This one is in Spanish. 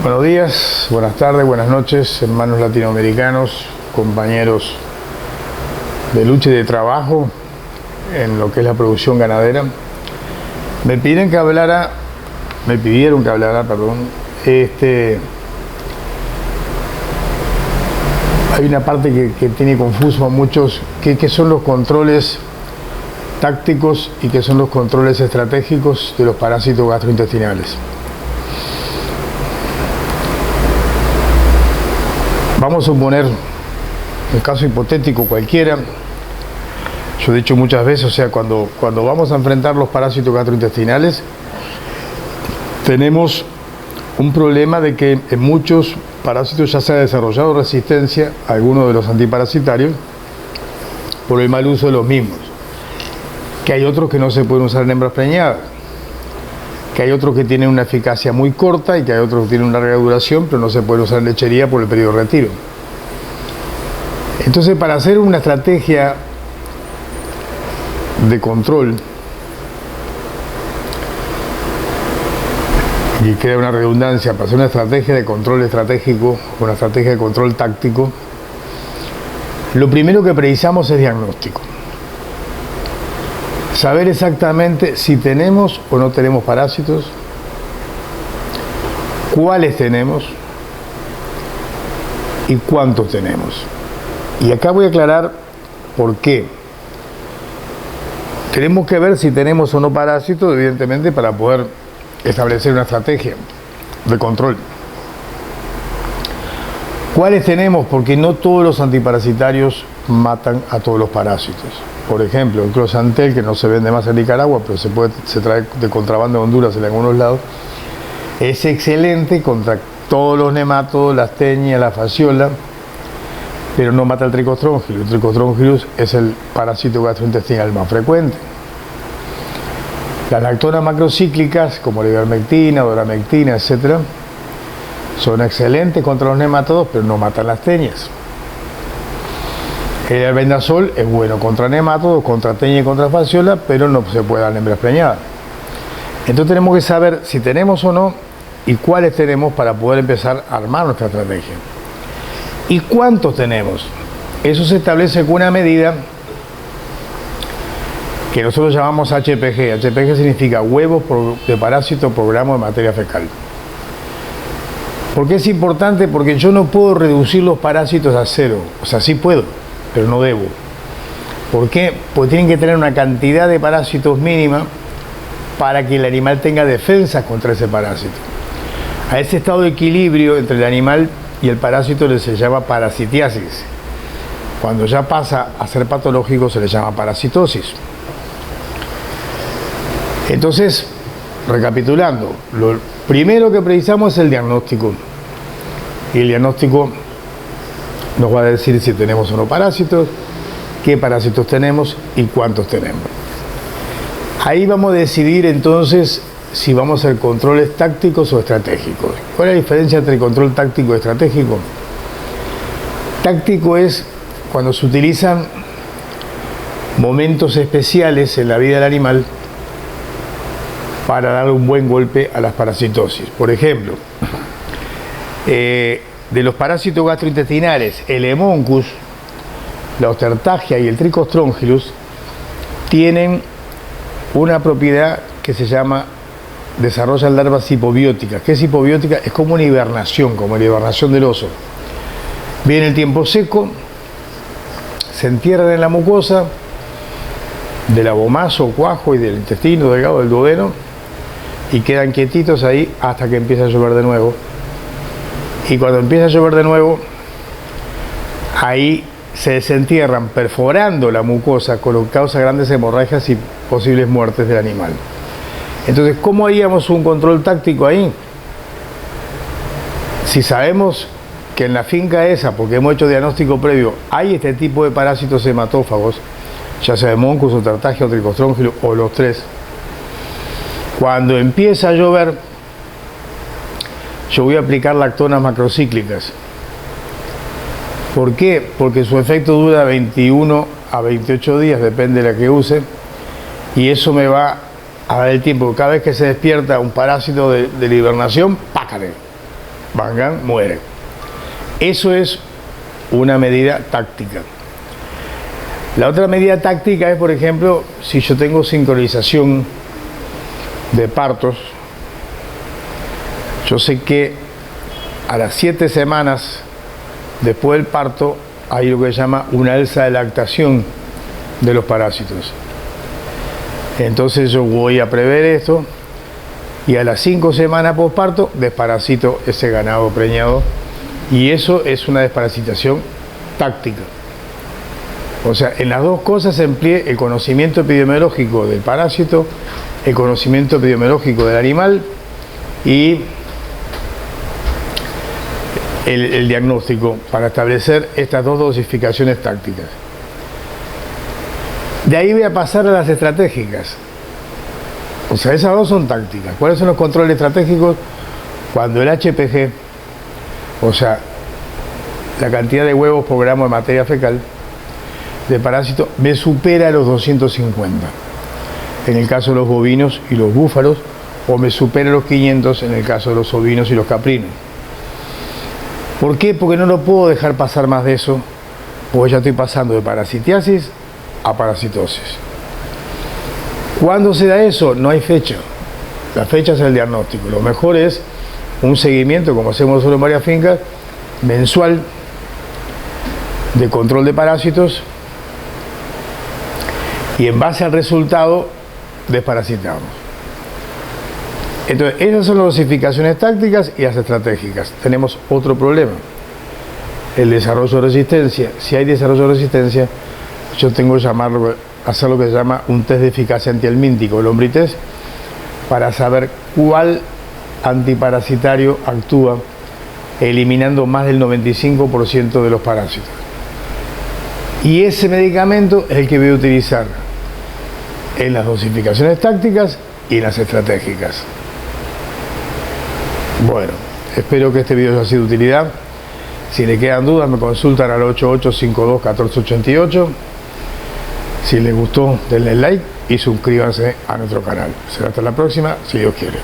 Buenos días, buenas tardes, buenas noches, hermanos latinoamericanos, compañeros de lucha y de trabajo en lo que es la producción ganadera. Me pidieron que hablara, hay una parte que tiene confuso a muchos, que son los controles tácticos y que son los controles estratégicos de los parásitos gastrointestinales. Vamos a suponer un caso hipotético cualquiera. Yo he dicho muchas veces, cuando vamos a enfrentar los parásitos gastrointestinales, tenemos un problema de que en muchos parásitos ya se ha desarrollado resistencia a algunos de los antiparasitarios por el mal uso de los mismos. Que hay otros que no se pueden usar en hembras preñadas, que hay otros que tienen una eficacia muy corta y que hay otros que tienen una larga duración, pero no se pueden usar en lechería por el periodo de retiro. Entonces, para hacer una estrategia de control, y queda una redundancia, para hacer una estrategia de control estratégico, una estrategia de control táctico, lo primero que precisamos es diagnóstico. Saber exactamente si tenemos o no tenemos parásitos, cuáles tenemos y cuántos tenemos. Y acá voy a aclarar por qué. Tenemos que ver si tenemos o no parásitos, evidentemente, para poder establecer una estrategia de control. ¿Cuáles tenemos? Porque no todos los antiparasitarios matan a todos los parásitos. Por ejemplo, el Closantel, que no se vende más en Nicaragua, pero se trae de contrabando de Honduras en algunos lados, es excelente contra todos los nematodos, las teñias, la fasciola, pero no mata el Trichostronchylus. El Trichostronchylus es el parásito gastrointestinal más frecuente. Las lactonas macrocíclicas, como la ivermectina, doramectina, etc., son excelentes contra los nematodos, pero no matan las teñias. El albendazol es bueno contra nematodos, contra teña y contra fasciola, pero no se puede dar en hembras preñadas. Entonces tenemos que saber si tenemos o no y cuáles tenemos para poder empezar a armar nuestra estrategia. ¿Y cuántos tenemos? Eso se establece con una medida que nosotros llamamos HPG. HPG significa huevos de parásito por gramo de materia fecal. ¿Por qué es importante? Porque yo no puedo reducir los parásitos a cero. O sea, sí puedo, pero no debo. ¿Por qué? Porque tienen que tener una cantidad de parásitos mínima para que el animal tenga defensas contra ese parásito. A ese estado de equilibrio entre el animal y el parásito se llama parasitiasis. Cuando ya pasa a ser patológico se le llama parasitosis. Entonces, recapitulando, lo primero que precisamos es el diagnóstico. Y el diagnóstico nos va a decir si tenemos o no parásitos, qué parásitos tenemos y cuántos tenemos. Ahí vamos a decidir entonces si vamos a hacer controles tácticos o estratégicos. ¿Cuál es la diferencia entre control táctico y estratégico? Táctico es cuando se utilizan momentos especiales en la vida del animal para dar un buen golpe a las parasitosis. Por ejemplo, de los parásitos gastrointestinales, el Hemoncus, la Ostertagia y el Trichostronchylus tienen una propiedad que se llama desarrollan larvas hipobióticas. ¿Qué es hipobiótica? Es como una hibernación, como la hibernación del oso. Viene el tiempo seco, se entierran en la mucosa del abomazo, cuajo y del intestino delgado, del duodeno, y quedan quietitos ahí hasta que empieza a llover de nuevo. Y cuando empieza a llover de nuevo, ahí se desentierran perforando la mucosa, con lo que causa grandes hemorragias y posibles muertes del animal. Entonces, ¿cómo haríamos un control táctico ahí? Si sabemos que en la finca esa, porque hemos hecho diagnóstico previo, hay este tipo de parásitos hematófagos, ya sea Hemoncus, Ostertagia o Trichostronchylus o los tres, cuando empieza a llover, yo voy a aplicar lactonas macrocíclicas. ¿Por qué? Porque su efecto dura 21 a 28 días, depende de la que use, y eso me va a dar el tiempo. Cada vez que se despierta un parásito de la hibernación, ¡pácate! Van Gaal muere. Eso es una medida táctica. La otra medida táctica es, por ejemplo, si yo tengo sincronización de partos, yo sé que a las 7 semanas después del parto hay lo que se llama una alza de lactación de los parásitos. Entonces yo voy a prever esto y a las 5 semanas posparto desparasito ese ganado preñado, y eso es una desparasitación táctica. O sea, en las dos cosas se emplee el conocimiento epidemiológico del parásito, el conocimiento epidemiológico del animal y el diagnóstico para establecer estas dos dosificaciones tácticas. De ahí voy a pasar a las estratégicas. O sea, esas dos son tácticas. ¿Cuáles son los controles estratégicos? Cuando el HPG, o sea, la cantidad de huevos por gramo de materia fecal de parásito, me supera los 250 en el caso de los bovinos y los búfalos, o me supera los 500 en el caso de los ovinos y los caprinos. ¿Por qué? Porque no lo puedo dejar pasar más de eso, porque ya estoy pasando de parasitiasis a parasitosis. ¿Cuándo se da eso? No hay fecha. La fecha es el diagnóstico. Lo mejor es un seguimiento, como hacemos nosotros en varias fincas, mensual de control de parásitos, y en base al resultado desparasitamos. Entonces, esas son las dosificaciones tácticas y las estratégicas. Tenemos otro problema, el desarrollo de resistencia. Si hay desarrollo de resistencia, yo tengo que hacer lo que se llama un test de eficacia antihelmíntico, el Ombritex, para saber cuál antiparasitario actúa eliminando más del 95% de los parásitos. Y ese medicamento es el que voy a utilizar en las dosificaciones tácticas y en las estratégicas. Bueno, espero que este video haya sido de utilidad. Si le quedan dudas, me consultan al 8852-1488. Si les gustó, denle like y suscríbanse a nuestro canal. Será hasta la próxima, si Dios quiere.